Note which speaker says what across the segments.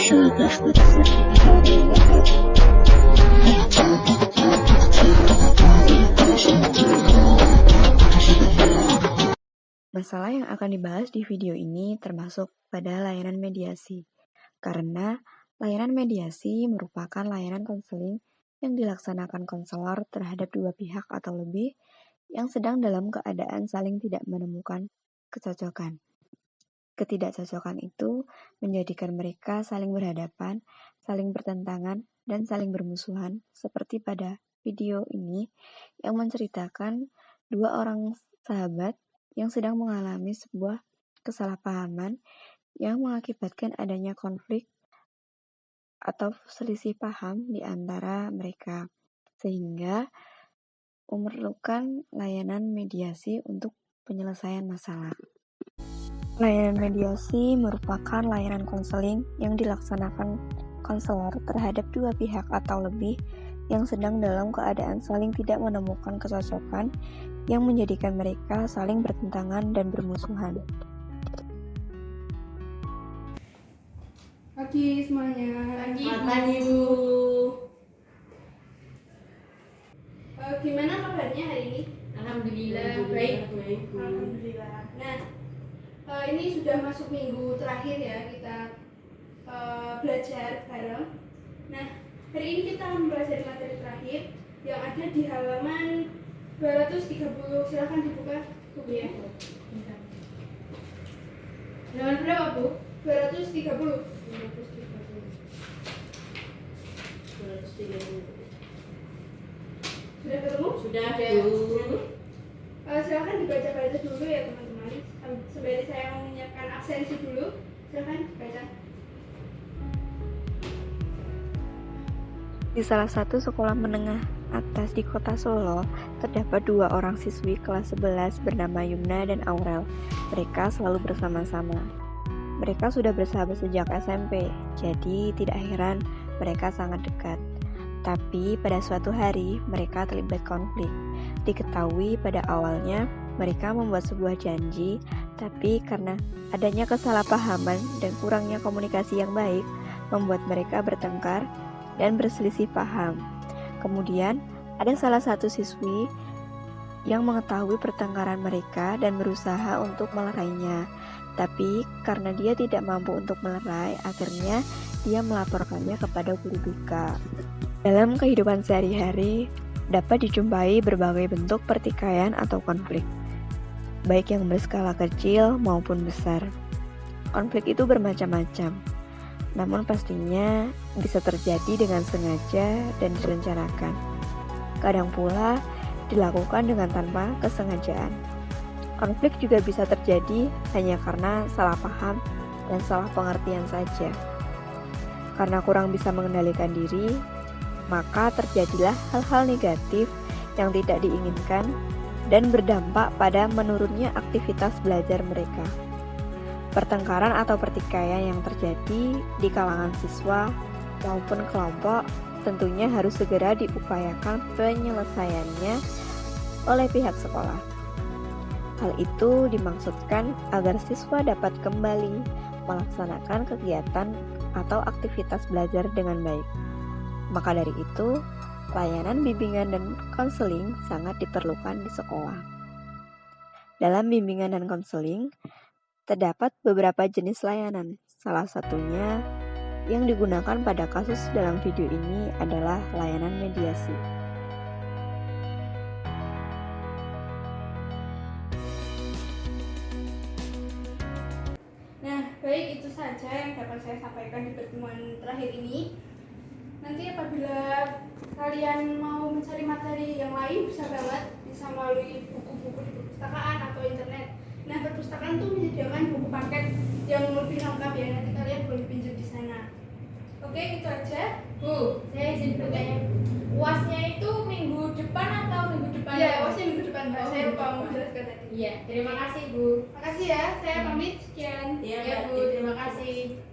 Speaker 1: Masalah yang akan dibahas di video ini termasuk pada layanan mediasi, karena layanan mediasi merupakan layanan konseling yang dilaksanakan konselor terhadap dua pihak atau lebih yang sedang dalam keadaan saling tidak menemukan kecocokan. Ketidakcocokan itu menjadikan mereka saling berhadapan, saling bertentangan, dan saling bermusuhan, seperti pada video ini yang menceritakan dua orang sahabat yang sedang mengalami sebuah kesalahpahaman yang mengakibatkan adanya konflik atau selisih paham di antara mereka, sehingga memerlukan layanan mediasi untuk penyelesaian masalah. Layanan mediasi merupakan layanan konseling yang dilaksanakan konselor terhadap dua pihak atau lebih yang sedang dalam keadaan saling tidak menemukan kecocokan yang menjadikan mereka saling bertentangan dan bermusuhan.
Speaker 2: Pagi semuanya.
Speaker 3: Pagi Bu.
Speaker 2: Gimana kabarnya hari ini?
Speaker 3: Alhamdulillah baik.
Speaker 2: Alhamdulillah. Nah, ini sudah masuk minggu terakhir ya kita belajar bareng. Nah, hari ini kita akan belajar materi terakhir yang ada di halaman 230. Silakan dibuka buku ya.
Speaker 3: Halaman berapa Bu?
Speaker 2: 230.
Speaker 3: 230.
Speaker 2: Sudah ketemu?
Speaker 3: Sudah Bu.
Speaker 2: Silakan dibaca-baca dulu ya teman-teman. Sembari saya menyiapkan absensi dulu, silakan baca.
Speaker 1: Di salah satu sekolah menengah atas di kota Solo, terdapat dua orang siswi kelas 11 bernama Yumna dan Aurel. Mereka selalu bersama-sama. Mereka sudah bersahabat sejak SMP, jadi tidak heran mereka sangat dekat. Tapi pada suatu hari mereka terlibat konflik. Diketahui pada awalnya mereka membuat sebuah janji, tapi karena adanya kesalahpahaman dan kurangnya komunikasi yang baik, membuat mereka bertengkar dan berselisih paham. Kemudian ada salah satu siswi yang mengetahui pertengkaran mereka dan berusaha untuk melerainya. Tapi karena dia tidak mampu untuk melerai, akhirnya dia melaporkannya kepada guru BK. Dalam kehidupan sehari-hari, dapat dijumpai berbagai bentuk pertikaian atau konflik, baik yang berskala kecil maupun besar. Konflik itu bermacam-macam, namun pastinya bisa terjadi dengan sengaja dan direncanakan. Kadang pula dilakukan dengan tanpa kesengajaan. Konflik juga bisa terjadi hanya karena salah paham dan salah pengertian saja. Karena kurang bisa mengendalikan diri, maka terjadilah hal-hal negatif yang tidak diinginkan dan berdampak pada menurunnya aktivitas belajar mereka. Pertengkaran atau pertikaian yang terjadi di kalangan siswa maupun kelompok tentunya harus segera diupayakan penyelesaiannya oleh pihak sekolah. Hal itu dimaksudkan agar siswa dapat kembali melaksanakan kegiatan atau aktivitas belajar dengan baik. Maka dari itu, layanan bimbingan dan konseling sangat diperlukan di sekolah. Dalam bimbingan dan konseling, terdapat beberapa jenis layanan. Salah satunya yang digunakan pada kasus dalam video ini adalah layanan mediasi.
Speaker 2: Nah, baik, itu saja yang dapat saya sampaikan di pertemuan terakhir ini. Nanti apabila kalian mau mencari materi yang lain, bisa melalui buku-buku di perpustakaan atau internet. Nah, perpustakaan tuh menyediakan buku paket yang lebih lengkap ya, nanti kalian boleh pinjam di sana. Oke, itu aja.
Speaker 3: Bu, saya izin bertanya. UASnya itu minggu depan atau minggu depan?
Speaker 2: Iya, UASnya minggu depan, Mbak.
Speaker 3: Oh,
Speaker 2: Saya lupa
Speaker 3: minggu depan.
Speaker 2: menjelaskan tadi.
Speaker 3: Iya, terima kasih Bu.
Speaker 2: Makasih ya, saya pamit. Sekian.
Speaker 3: Iya Bu, terima kasih.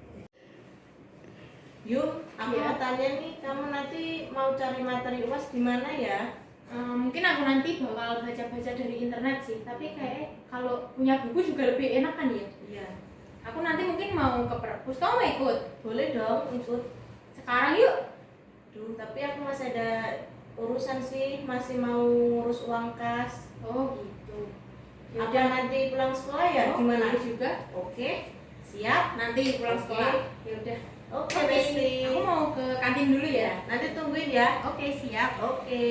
Speaker 4: Yuk, aku
Speaker 3: Iya.
Speaker 4: mau tanya nih, kamu nanti mau cari materi UAS di mana ya?
Speaker 3: Mungkin aku nanti bakal baca-baca dari internet sih, tapi kayak kalau punya buku juga lebih enak kan ya.
Speaker 4: Iya.
Speaker 3: Aku nanti mungkin mau mau ke perpus, kamu mau ikut?
Speaker 4: Boleh dong ikut.
Speaker 3: Sekarang yuk.
Speaker 4: Duh, tapi aku masih ada urusan sih, masih mau urus uang kas.
Speaker 3: Oh gitu.
Speaker 4: Apa nanti pulang sekolah ya?
Speaker 3: Oh,
Speaker 4: Gimana?
Speaker 3: boleh juga.
Speaker 4: Oke, siap.
Speaker 3: Nanti pulang
Speaker 4: Oke.
Speaker 3: sekolah. Ya udah.
Speaker 4: Oke, Besti.
Speaker 3: Aku mau ke kantin dulu ya.
Speaker 4: Nanti tungguin ya.
Speaker 3: Oke, siap.
Speaker 4: Oke.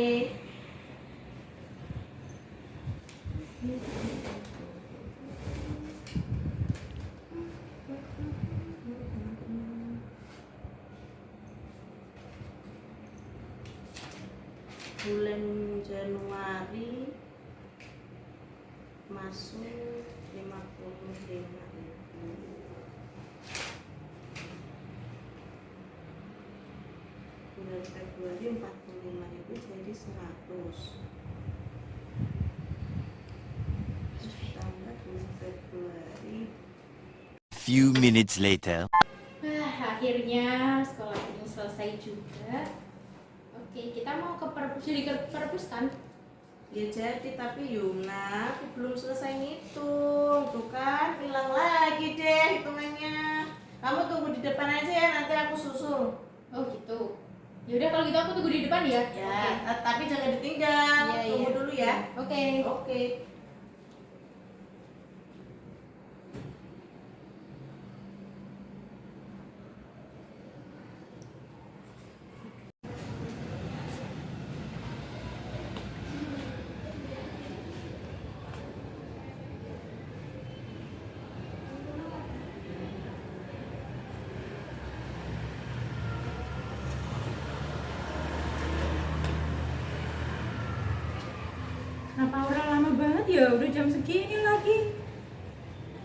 Speaker 4: Bulan Januari masuk 55.000. Bulan Februari 45.000 jadi 100. Terus tambah bulan Februari.
Speaker 5: Few minutes later.
Speaker 3: Akhirnya sekolah ini selesai juga. Oke, kita mau ke perpus, jadi ke perpus kan?
Speaker 4: Ya jadi, tapi Yumna aku belum selesai ngitung. Tuh kan hilang lagi deh hitungannya. Kamu tunggu di depan aja ya, nanti aku susul.
Speaker 3: Oh gitu. Ya udah kalau gitu aku tunggu di depan ya.
Speaker 4: Ya, tapi jangan ditinggal.
Speaker 3: Iya,
Speaker 4: Tunggu
Speaker 3: iya.
Speaker 4: dulu ya.
Speaker 3: Oke.
Speaker 4: Oke.
Speaker 3: Kenapa orang lama banget ya? Udah jam segini lagi.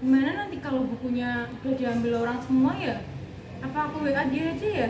Speaker 3: Gimana nanti kalau bukunya udah diambil orang semua ya? Apa aku WA dia aja ya?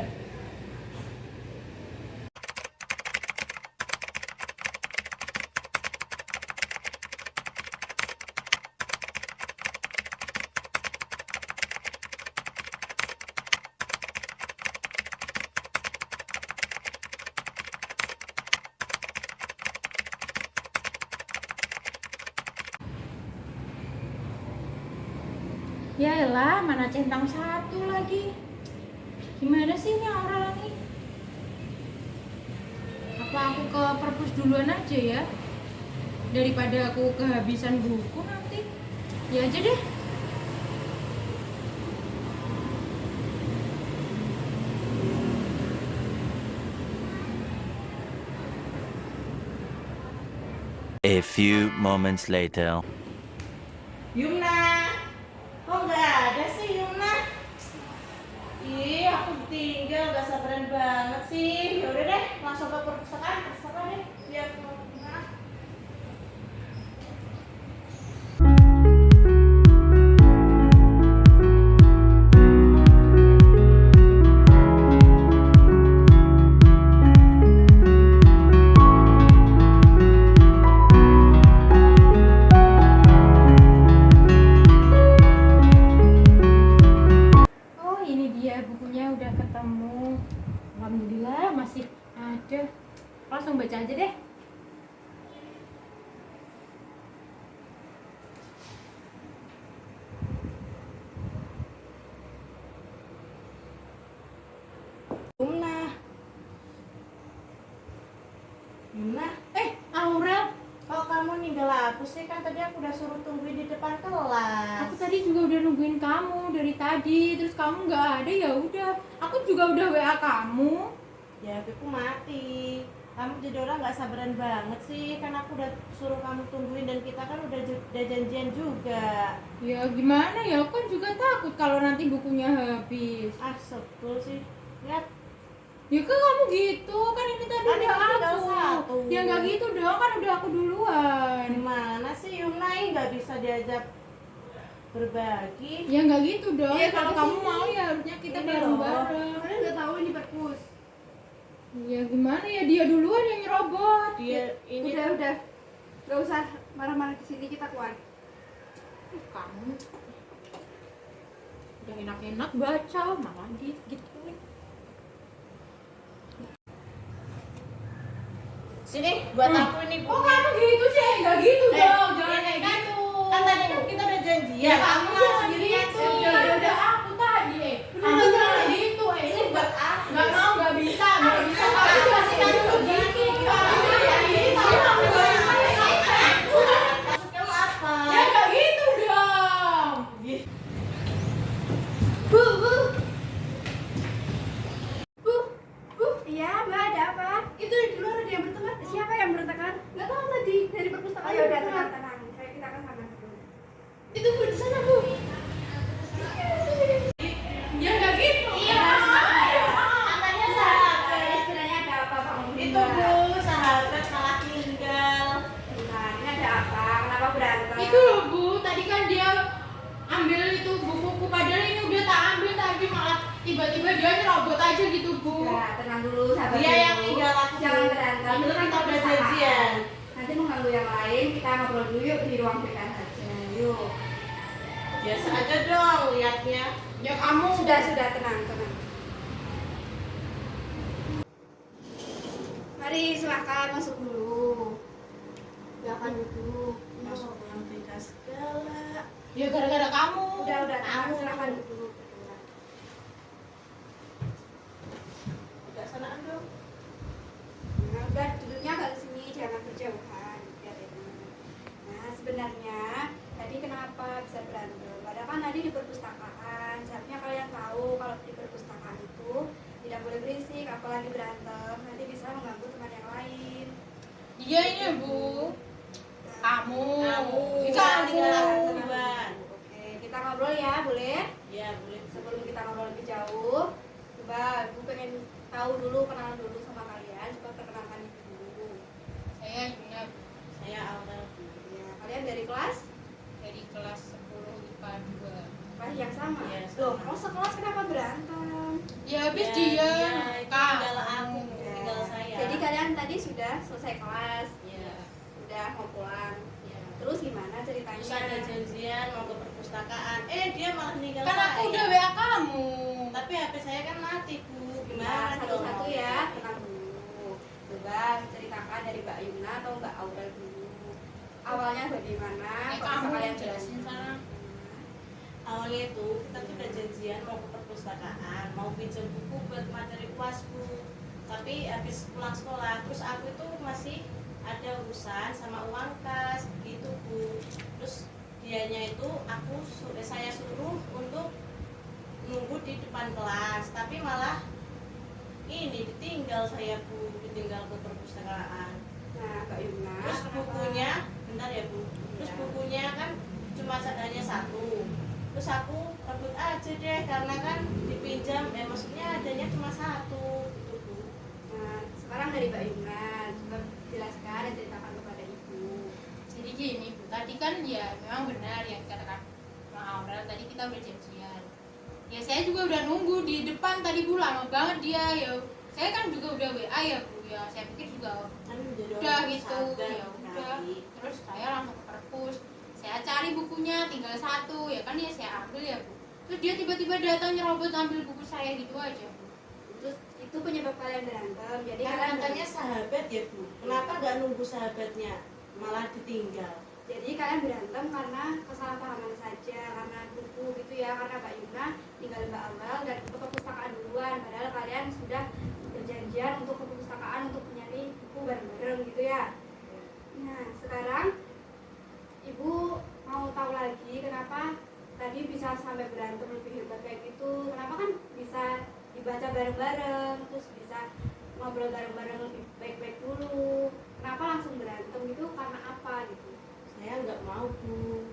Speaker 3: Ya elah, mana centang satu lagi. Gimana sih ini orang ini? Apa aku ke perpus duluan aja ya? Daripada aku kehabisan buku nanti. Ya aja deh.
Speaker 5: A few moments later.
Speaker 4: Yumna, kok nggak ada sih Yumna? Ih, aku tinggal, gak sabaran banget sih. Ya udah deh, langsung ke perpustakaan deh. Biar aku mau gimana?
Speaker 3: Oh ini dia bukunya udah ketemu. Alhamdulillah masih ada. Langsung baca aja deh.
Speaker 4: Yumna. Yumna,
Speaker 3: Aurel,
Speaker 4: kok kamu ninggal aku sih? Kan tadi aku udah suruh tungguin di depan kelas.
Speaker 3: aku tadi juga udah nungguin kamu dari tadi, terus kamu nggak ada ya udah. Aku juga udah WA kamu.
Speaker 4: Ya, HP ku mati. Kamu jadi orang nggak sabaran banget sih. Kan aku udah suruh kamu tungguin dan kita kan udah janjian juga.
Speaker 3: Ya gimana ya, aku kan juga takut kalau nanti bukunya habis.
Speaker 4: Ah, sebel sih. Lihat,
Speaker 3: Ya kan kamu gitu, kan ini tadi
Speaker 4: Kan
Speaker 3: udah
Speaker 4: ini tinggal
Speaker 3: aku.
Speaker 4: satu.
Speaker 3: Ya nggak gitu dong, kan udah aku duluan.
Speaker 4: gimana sih Yumna nggak bisa diajak berbagi?
Speaker 3: Ya nggak gitu dong.
Speaker 2: Iya,
Speaker 3: Kalau
Speaker 2: tapi
Speaker 3: kamu
Speaker 2: sini.
Speaker 3: mau ya harusnya kita
Speaker 4: Ini
Speaker 3: bareng-bareng.
Speaker 2: Kalian nggak tahu ini perpus.
Speaker 3: Ya gimana ya, dia duluan yang nyerobot.
Speaker 4: Dia ini
Speaker 2: Udah. Gak usah marah-marah di sini, kita keluar.
Speaker 3: Kamu udah enak-enak baca malah gitu.
Speaker 4: sini buat aku ini
Speaker 3: Oh kamu gitu sih, nggak gitu dong, jangan
Speaker 4: ini
Speaker 3: kayak
Speaker 4: kan-
Speaker 3: gitu.
Speaker 4: Kan tadi kan kita udah janjian.
Speaker 3: Ya kamu
Speaker 4: Aku
Speaker 3: jangan
Speaker 4: sendirian
Speaker 3: gitu.
Speaker 4: sih.
Speaker 3: Udah aku tiba-tiba dia nyerobot aja gitu Bu.
Speaker 2: Ya, tenang dulu, sabar
Speaker 4: Dia
Speaker 2: dulu.
Speaker 4: yang tinggal aku.
Speaker 2: Jangan berantem.
Speaker 4: Itu
Speaker 2: Itu
Speaker 4: kan kita udah
Speaker 2: perpustakaan.
Speaker 4: janjian.
Speaker 2: Nanti mengganggu yang lain, kita ngobrol dulu yuk di ruang BK saja. Yuk.
Speaker 4: Biasa aja dong liatnya.
Speaker 3: Ya kamu
Speaker 2: Sudah, tenang. Mari silakan masuk dulu. Silakan duduk.
Speaker 4: Masuk ruang BK segala.
Speaker 3: ya gara-gara kamu.
Speaker 2: Udah, tenang, silakan duduk.
Speaker 4: Agak sanaan dong.
Speaker 2: Nah, udah duduknya agak ke sini, jangan berjauhan. Biar enak. Nah, sebenarnya tadi kenapa bisa berantem? Padahal kan tadi di perpustakaan, seharusnya kalian tahu kalau di perpustakaan itu tidak boleh berisik, apalagi berantem, nanti bisa mengganggu teman yang lain.
Speaker 3: Iya ini Bu. Kamu.
Speaker 4: Kamu.
Speaker 3: Kamu.
Speaker 4: Duluan.
Speaker 2: Oke, kita ngobrol ya, boleh?
Speaker 4: Ya boleh.
Speaker 2: Sebelum kita ngobrol lebih jauh, coba Ibu pengen tahu dulu, kenalan dulu sama kalian, coba perkenalkan Ibu dulu.
Speaker 3: Saya Yuna
Speaker 4: Saya Aurel.
Speaker 2: Ya, kalian dari kelas?
Speaker 3: dari kelas 10 IPA 2.
Speaker 2: Kelas yang sama?
Speaker 4: Iya, sama.
Speaker 2: Loh, kalau sekelas kenapa berantem?
Speaker 3: Ya habis
Speaker 4: Ya,
Speaker 3: dia.
Speaker 4: itu tinggal aku, tinggal saya.
Speaker 2: Jadi kalian tadi sudah selesai kelas,
Speaker 4: Ya.
Speaker 2: sudah mau pulang.
Speaker 4: Ya.
Speaker 2: Terus gimana ceritanya?
Speaker 4: Terus ada janjian mau ke perpustakaan. Dia malah ninggal
Speaker 3: Kan
Speaker 4: saya.
Speaker 3: aku udah WA kamu.
Speaker 4: Tapi HP saya kan mati Bu.
Speaker 2: Nah,
Speaker 4: Gimana
Speaker 2: satu-satu
Speaker 4: dong?
Speaker 2: ya, tenang dulu. Coba ceritakan dari Mbak Yuna atau Mbak Aurel dulu. Awalnya bagaimana? Kok bisa
Speaker 3: Kamu
Speaker 2: kalian
Speaker 3: yang jelasin
Speaker 2: berantem?
Speaker 3: sana.
Speaker 4: Awalnya itu kita tuh udah janjian mau ke perpustakaan, mau pinjam buku buat materi UAS Bu. Tapi habis pulang sekolah, terus aku itu masih ada urusan sama uang kas gitu Bu. Terus dianya itu saya suruh untuk nunggu di depan kelas, tapi malah ini ditinggal saya Bu, ditinggal ke perpustakaan.
Speaker 2: Nah, Mbak Yuna.
Speaker 4: Terus
Speaker 2: kenapa?
Speaker 4: bukunya, bentar ya Bu. Terus
Speaker 2: Iya.
Speaker 4: bukunya kan cuma hanya satu. Terus aku rebut aja deh karena kan dipinjam, maksudnya adanya cuma satu gitu Bu.
Speaker 2: Nah, sekarang dari Mbak Yuna, coba jelaskan dan ceritakan kepada Ibu.
Speaker 3: Jadi gini Bu, tadi kan ya memang benar yang dikatakan Bang Aurel, tadi kita udah janjian. Ya saya juga udah nunggu di depan tadi Bu, lama banget dia ya. Saya kan juga udah WA ya Bu, ya saya pikir juga
Speaker 4: Kan menjadi
Speaker 3: udah
Speaker 4: orang
Speaker 3: gitu
Speaker 4: sabar
Speaker 3: ya udah.
Speaker 4: kali.
Speaker 3: Terus saya langsung ke perpus, saya cari bukunya tinggal satu ya kan, ya saya ambil ya Bu. Terus dia tiba-tiba datang nyerobot ambil buku saya gitu aja Bu.
Speaker 2: Terus itu penyebab kalian berantem. Jadi
Speaker 4: Kan
Speaker 2: kalian
Speaker 4: katanya sahabat ya Bu. Kenapa nggak nunggu sahabatnya malah ditinggal?
Speaker 2: Jadi kalian berantem karena kesalahpahaman saja, karena buku gitu ya, karena Mbak Yuna tinggal Mbak Aurel dan ke perpustakaan duluan, padahal kalian sudah berjanjian untuk ke perpustakaan untuk mencari buku bareng-bareng gitu ya. Nah, sekarang Ibu mau tahu lagi kenapa tadi bisa sampai berantem lebih hebat kayak gitu. Kenapa kan bisa dibaca bareng-bareng, terus bisa ngobrol bareng-bareng lebih baik-baik dulu. Kenapa langsung berantem gitu, karena apa gitu?
Speaker 4: Saya nggak mau Bu.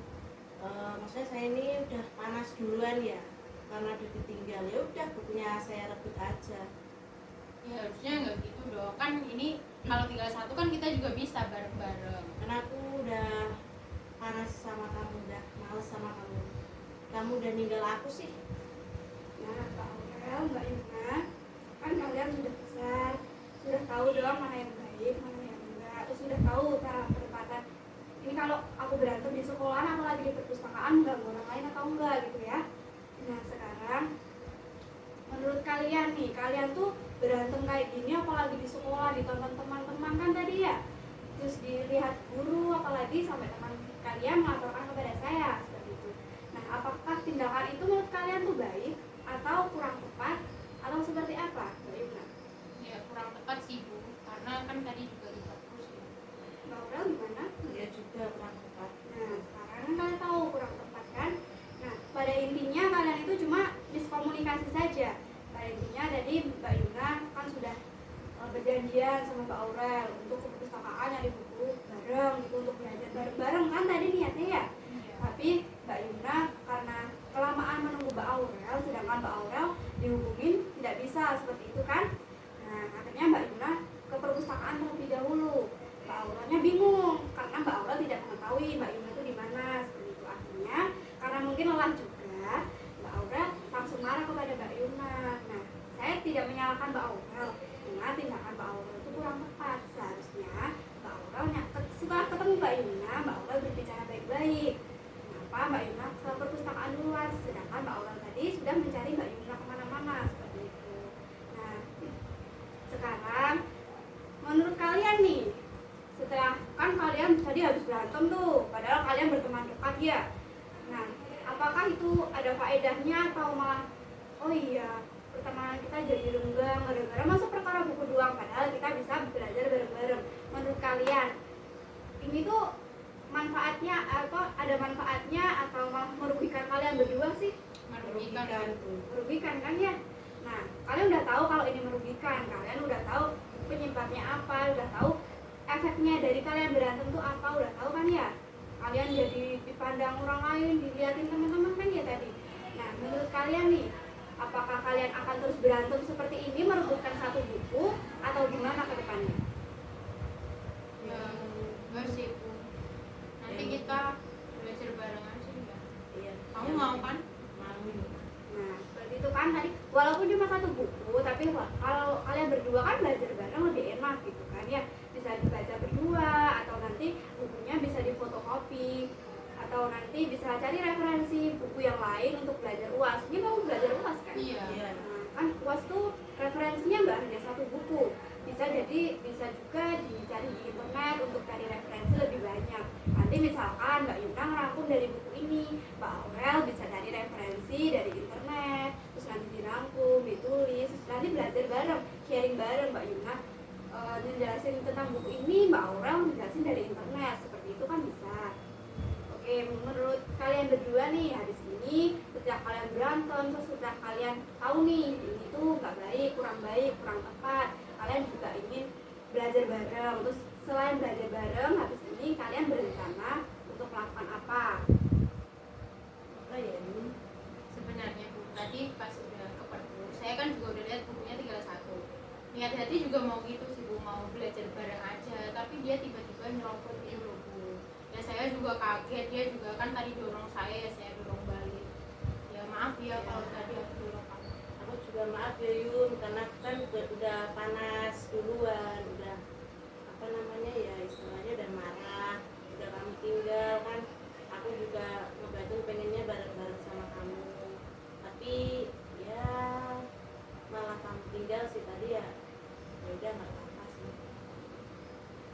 Speaker 4: Maksudnya saya ini udah panas duluan ya, karena udah ditinggal. Ya udah bukunya saya rebut aja.
Speaker 3: Ya harusnya nggak gitu dong, kan ini kalau tinggal satu kan kita juga bisa bareng-bareng.
Speaker 4: Karena aku udah panas sama kamu, udah males sama kamu. Kamu udah ninggal aku sih.
Speaker 2: Nah, Mbak Aurel, Mbak Yuna, kan kalian sudah besar, sudah tahu dong mana yang baik, mana yang enggak, terus sudah tahu cara penempatan. Ini kalau aku berantem di sekolah, apalagi di perpustakaan, mengganggu orang lain atau enggak gitu ya. Nah, sekarang menurut kalian nih, kalian tuh berantem kayak gini apalagi di sekolah, ditonton teman-teman kan tadi ya, terus dilihat guru, apalagi sampai teman kalian melaporkan kepada saya seperti itu. Nah, apakah tindakan itu menurut kalian tuh baik atau kurang tepat atau seperti apa, Mbak Yuna?
Speaker 3: Ya kurang tepat sih Bu, karena kan tadi juga dihapus ya.
Speaker 2: Mbak Aurel gimana?
Speaker 4: Ya juga kurang tepat.
Speaker 2: Nah, sekarang kan kalian tahu kurang tepat kan? Nah, pada intinya kalian itu cuma miskomunikasi saja. Pada intinya tadi Mbak Yuna kan sudah berjanjian sama Mbak Aurel untuk ke perpustakaan nyari buku bareng gitu, untuk belajar bareng-bareng kan tadi niatnya ya. Tapi Mbak Yuna karena kelamaan menunggu Mbak Aurel, sedangkan Mbak Aurel dihubungin tidak bisa seperti itu kan. Nah, akhirnya Mbak Yuna ke perpustakaan terlebih dahulu. Mbak Aurelnya bingung karena Mbak Aurel tidak mengetahui Mbak Yuna itu di mana seperti itu. Akhirnya karena mungkin lelah juga, Mbak Aurel langsung marah kepada ada Mbak Yuna. Nah, saya tidak menyalahkan Mbak Aurel, karena tindakan Mbak Aurel itu kurang tepat. Seharusnya Mbak Aurel setelah ketemu Mbak Yuna, Mbak Aurel berbicara baik-baik. Kenapa Mbak Yuna ke perpustakaan duluan, sedangkan Mbak Aurel tadi sudah mencari Mbak Yuna kemana-mana seperti itu. Nah, sekarang menurut kalian nih, setelah kan kalian tadi habis berantem tuh, padahal kalian berteman dekat ya. Nah, apakah itu ada faedahnya atau malah oh iya pertemanan kita jadi renggang gara-gara masuk perkara buku doang, padahal kita bisa belajar bareng-bareng. Menurut kalian ini tuh manfaatnya apa, ada manfaatnya atau malah merugikan kalian berdua sih? Merugikan kan ya. Nah, kalian udah tahu kalau ini merugikan, kalian udah tahu penyebabnya apa, udah tahu efeknya dari kalian berantem tuh apa, udah tahu kan ya. Kalian jadi dipandang orang lain, dilihatin teman-teman kan ya tadi. Nah, menurut kalian nih, apakah kalian akan terus berantem seperti ini merebutkan satu buku atau gimana ke depannya?
Speaker 3: Ya enggak sih Bu, nanti kita belajar bareng aja ya.
Speaker 4: Iya.
Speaker 3: Kamu mau kan?
Speaker 4: Mau.
Speaker 2: Nah, seperti itu kan tadi, walaupun cuma satu buku, tapi kalau kalian berdua kan belajar bareng lebih enak gitu kan ya. Bisa dibaca berdua, atau nanti bukunya bisa difotokopi, atau nanti bisa cari referensi buku yang lain untuk belajar UAS. Ini mau belajar UAS kan?
Speaker 3: Iya.
Speaker 4: Iya.
Speaker 2: Nah, kan UAS tuh referensinya nggak hanya satu buku, bisa juga dicari di internet untuk cari referensi lebih banyak. Nanti misalkan Mbak Yuna ngerangkum dari buku ini, Mbak Aurel bisa cari referensi dari internet, terus nanti dirangkum, ditulis, terus nanti belajar bareng, sharing bareng. Mbak Yuna ngejelasin tentang buku ini, Mbak Aurel ngejelasin dari internet, seperti itu kan bisa. Oke, menurut kalian berdua nih, habis ini setelah kalian berantem, terus setelah kalian tahu nih ini tuh nggak baik, kurang tepat, kalian juga ingin belajar bareng. Terus selain belajar bareng, habis ini kalian berencana untuk melakukan apa?
Speaker 4: Apa ya ini?
Speaker 3: Sebenarnya Bu, tadi pas udah ke perpus, saya kan juga udah lihat bukunya tinggal satu. Niat hati juga mau gitu sih Bu, mau belajar bareng aja, tapi dia tiba-tiba nyerobot gitu loh Bu. Ya saya juga kaget, dia juga kan tadi dorong saya, ya saya dorong balik. Ya maaf ya kalau tadi aku dorong kamu.
Speaker 4: Aku juga maaf ya Yun, karena kan udah panas duluan, udah apa namanya ya, istilahnya udah marah, udah kamu tinggal kan. Aku juga ngebantu pengennya bareng-bareng sama kamu, tapi ya malah kamu tinggal sih tadi ya. Ya udah nggak apa-apa sih.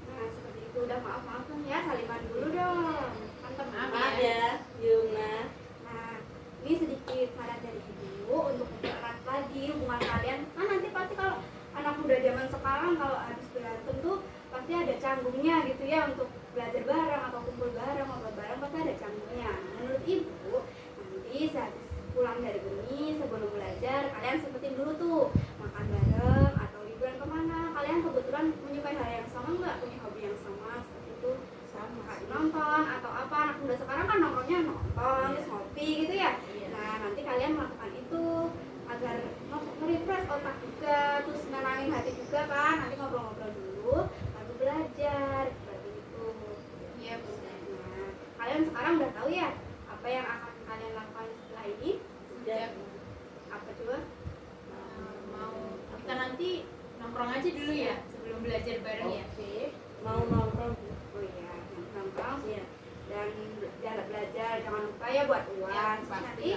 Speaker 2: Nah, seperti itu udah maaf-maafan ya, saliman dulu dong. Mantap.
Speaker 4: Maaf ya Yuna.
Speaker 2: Nah, ini sedikit saran dari ibu untuk mempererat lagi hubungan kalian. Kan nanti pasti kalau anak muda zaman sekarang kalau habis berantem tuh pasti ada canggungnya gitu ya, untuk belajar bareng atau kumpul bareng, ngobrol bareng pasti ada canggungnya. Nah, menurut ibu, nanti sehabis pulang dari ini sebelum belajar kalian sempetin dulu tuh makan bareng atau liburan kemana. Kalian kebetulan menyukai hal yang sama nggak, punya hobi yang sama seperti itu?
Speaker 4: Sama
Speaker 2: Kayak
Speaker 4: sih.
Speaker 2: nonton atau apa, anak muda sekarang kan nongkrongnya nonton terus ngopi gitu ya.
Speaker 4: Iya.
Speaker 2: Nah, nanti kalian melakukan itu agar nge-refresh otak juga, terus nenangin hati juga kan. Nanti ngobrol-ngobrol dulu baru belajar seperti itu.
Speaker 3: Iya Bu.
Speaker 2: Nah, kalian sekarang udah tahu ya apa yang akan kalian lakukan setelah ini?
Speaker 4: Udah.
Speaker 2: Apa coba?
Speaker 3: Mau kita nanti nongkrong aja dulu ya sebelum belajar bareng ya.
Speaker 4: Oke. Mau nongkrong.
Speaker 2: Oh iya, nongkrong
Speaker 4: Iya.
Speaker 2: dan jangan belajar, jangan lupa ya buat
Speaker 3: Ya,
Speaker 2: UAS.
Speaker 3: pasti.
Speaker 2: Nanti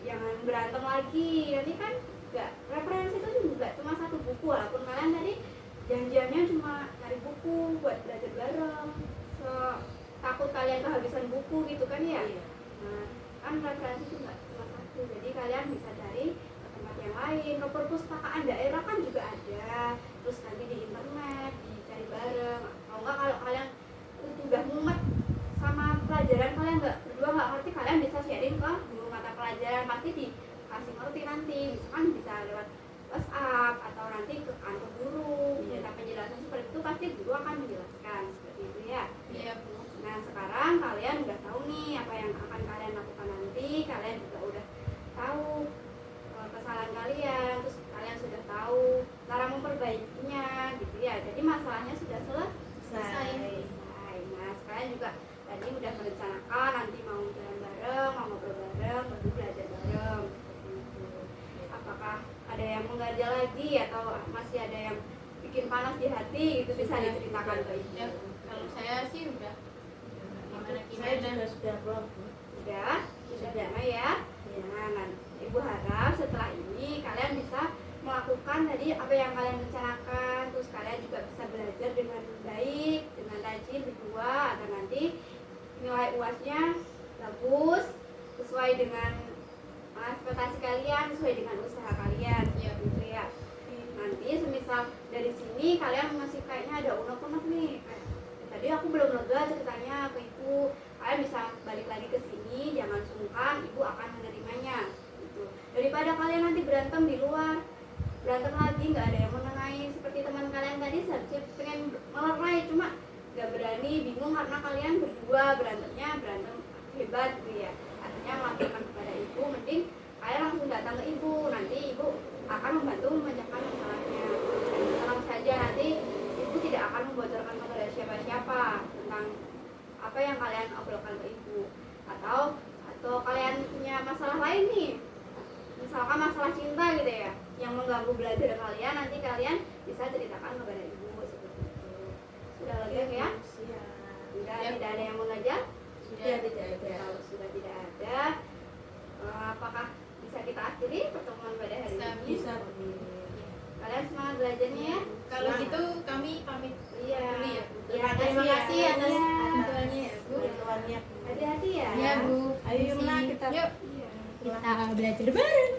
Speaker 2: jangan berantem lagi. Nanti kan nggak, referensi itu juga cuma satu buku, walaupun kalian tadi janjiannya cuma cari buku buat belajar bareng. Takut kalian kehabisan buku gitu kan ya.
Speaker 4: Iya.
Speaker 2: Nah, kan referensi itu nggak cuma satu, jadi kalian bisa cari ke tempat yang lain, ke perpustakaan daerah kan juga ada, terus nanti di internet dicari bareng. Kalau nggak, kalau kalian itu udah mumet sama pelajaran, kalian berdua nggak ngerti, kalian bisa sharing ke guru mata pelajaran, pasti dikasih ngerti nanti. Misalkan bisa lewat WhatsApp atau nanti ke kantor guru minta penjelasan seperti itu, pasti guru akan menjelaskan seperti itu ya.
Speaker 3: Iya Bu.
Speaker 2: Nah, sekarang kalian udah tahu nih apa yang akan kalian lakukan nanti. Kalian juga udah tahu kesalahan kalian, terus kalian sudah tahu cara memperbaikinya gitu ya. Jadi masalahnya sudah selesai. Nah, sekarang juga tadi udah merencanakan nanti mau jalan bareng, mau ngobrol bareng, baru belajar bareng seperti itu. aja lagi atau masih ada yang bikin panas di hati itu bisa diceritakan ke ibu.
Speaker 3: Ya, kalau saya sih udah
Speaker 4: Saya juga sudah belum.
Speaker 2: Sudah damai ya. Nah, ibu harap setelah ini kalian bisa melakukan tadi apa yang kalian rencanakan, terus kalian juga bisa belajar dengan baik, dengan rajin berdua agar nanti nilai UAS-nya bagus sesuai dengan ekspektasi kalian, sesuai dengan usaha kalian gitu ya. Nanti semisal dari sini kalian masih kayaknya ada unek-unek nih, kayak tadi aku belum lega ceritanya ke ibu, kalian bisa balik lagi ke sini, jangan sungkan, ibu akan menerimanya gitu. Daripada kalian nanti berantem di luar, berantem lagi nggak ada yang menengahin seperti teman kalian tadi, seharusnya pengen melerai cuma nggak berani, bingung karena kalian berdua berantemnya berantem hebat gitu ya. Artinya melaporkan kepada ibu, mending kalian langsung datang ke ibu, nanti ibu akan membantu memecahkan masalahnya. Tenang saja, nanti ibu tidak akan membocorkan kepada siapa-siapa tentang apa yang kalian obrolkan ke ibu. Atau kalian punya masalah lain nih, misalkan masalah cinta gitu ya, yang mengganggu belajar kalian, nanti kalian bisa ceritakan kepada ibu seperti itu. Sudah lega ya? Sudah, tidak ada yang mengajar?
Speaker 4: Sudah tidak ada.
Speaker 2: Kalau sudah tidak ada, apakah bisa kita akhiri pertemuan pada hari ini?
Speaker 4: Bisa.
Speaker 2: Kalian semangat belajarnya ya?
Speaker 3: Kalau gitu kami pamit
Speaker 2: Iya.
Speaker 3: dulu ya.
Speaker 2: Terima kasih
Speaker 3: ya.
Speaker 2: atas
Speaker 3: bantuannya ya, Bu.
Speaker 4: Bantuannya.
Speaker 2: hati-hati ya.
Speaker 3: Ya, Bu.
Speaker 4: Ayo Yumna kita
Speaker 3: Yuk,
Speaker 2: Iya.
Speaker 3: kita belajar bareng.